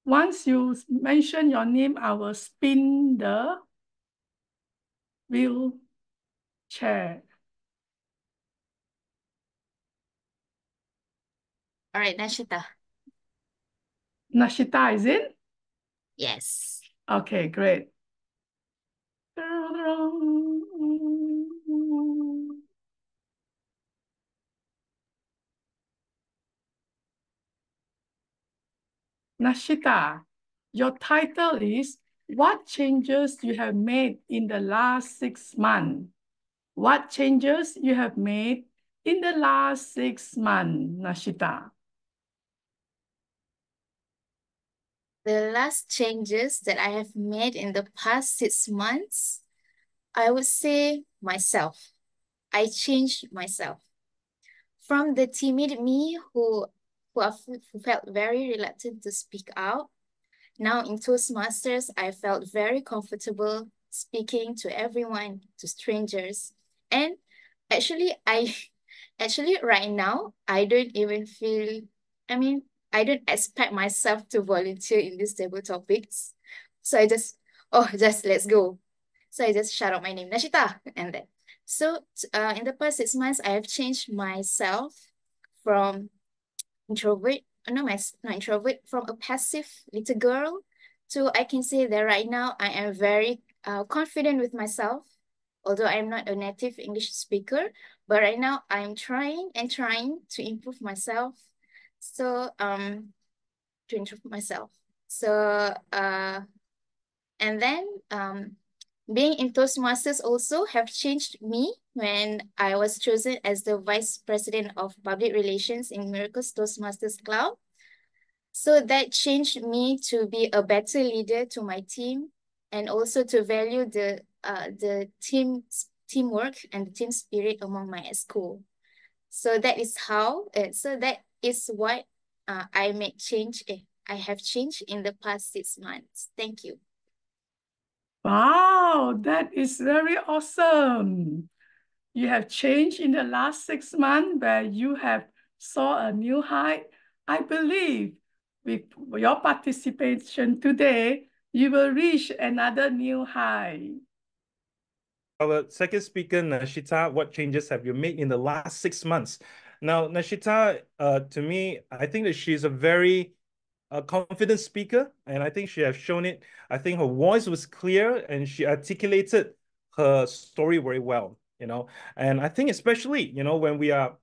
Once you mention your name, I will spin the wheelchair. All right, Nashitah. Nashitah, is it? Yes. Okay, great. Nashitah, your title is What Changes You Have Made in the Last 6 Months? What changes you have made in the last 6 months, Nashitah? The last changes that I have made in the past 6 months, I would say myself. I changed myself. From the timid me who felt very reluctant to speak out, now in Toastmasters, I felt very comfortable speaking to everyone, to strangers. And actually, actually right now, I don't even feel, I mean, I don't expect myself to volunteer in these table topics. So I just, oh, just let's go. So I just shout out my name, Nashitah, and then. So in the past 6 months, I have changed myself from introvert, no, not introvert, from a passive little girl to I can say that right now I am very confident with myself, although I'm not a native English speaker, but right now I'm trying and trying to improve myself. So to improve myself. So and then being in Toastmasters also have changed me when I was chosen as the Vice President of Public Relations in Miracles Toastmasters Club. So that changed me to be a better leader to my team and also to value the teamwork and the team spirit among my school. So that is how, so that is what I made change. I have changed in the past 6 months. Thank you. Wow, that is very awesome. You have changed in the last 6 months where you have saw a new height. I believe with your participation today, you will reach another new high. Our second speaker, Nashitah, what changes have you made in the last 6 months? Now, Nashitah, to me, I think that she's a very confident speaker, and I think she has shown it. I think her voice was clear, and she articulated her story very well, And I think especially, when we are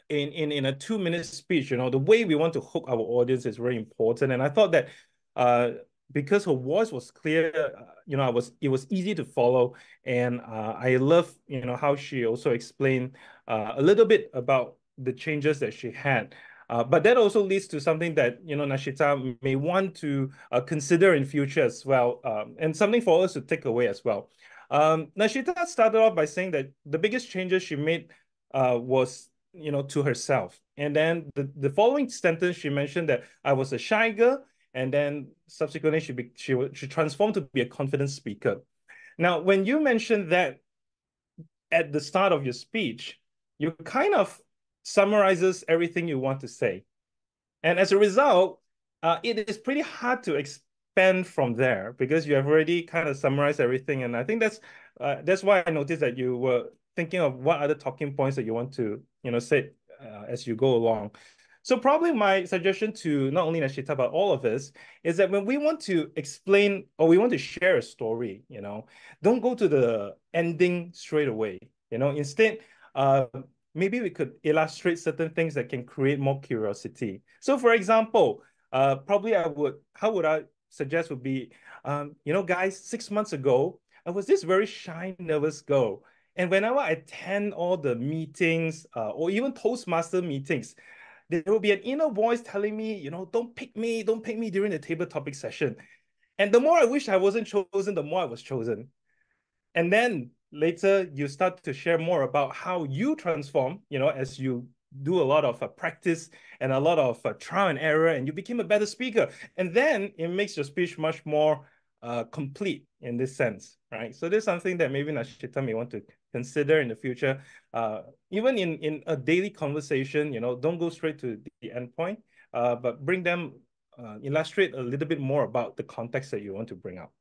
in a 2-minute speech, the way we want to hook our audience is very important. And I thought that because her voice was clear, it was easy to follow. And I love, how she also explained a little bit about the changes that she had. But that also leads to something that, Nashitah may want to consider in future as well, and something for us to take away as well. Nashitah started off by saying that the biggest changes she made was, to herself. And then the following sentence, she mentioned that I was a shy girl, and then subsequently she transformed to be a confident speaker. Now, when you mentioned that at the start of your speech, you kind of summarizes everything you want to say. And as a result, it is pretty hard to expand from there because you have already kind of summarized everything. And I think that's why I noticed that you were thinking of what other talking points that you want to, say as you go along. So probably my suggestion to not only Nashitah, but all of us is that when we want to explain or we want to share a story, don't go to the ending straight away. Instead, maybe we could illustrate certain things that can create more curiosity. So for example, probably how would I suggest would be, guys, 6 months ago, I was this very shy, nervous girl. And whenever I attend all the meetings or even Toastmaster meetings, there will be an inner voice telling me, don't pick me during the table topic session. And the more I wish I wasn't chosen, the more I was chosen. And then later you start to share more about how you transform, as you do a lot of practice and a lot of trial and error, and you became a better speaker. And then it makes your speech much more complete in this sense, right? So this is something that maybe Nashitah may want to consider in the future. Even in a daily conversation, don't go straight to the end point, but bring them illustrate a little bit more about the context that you want to bring out?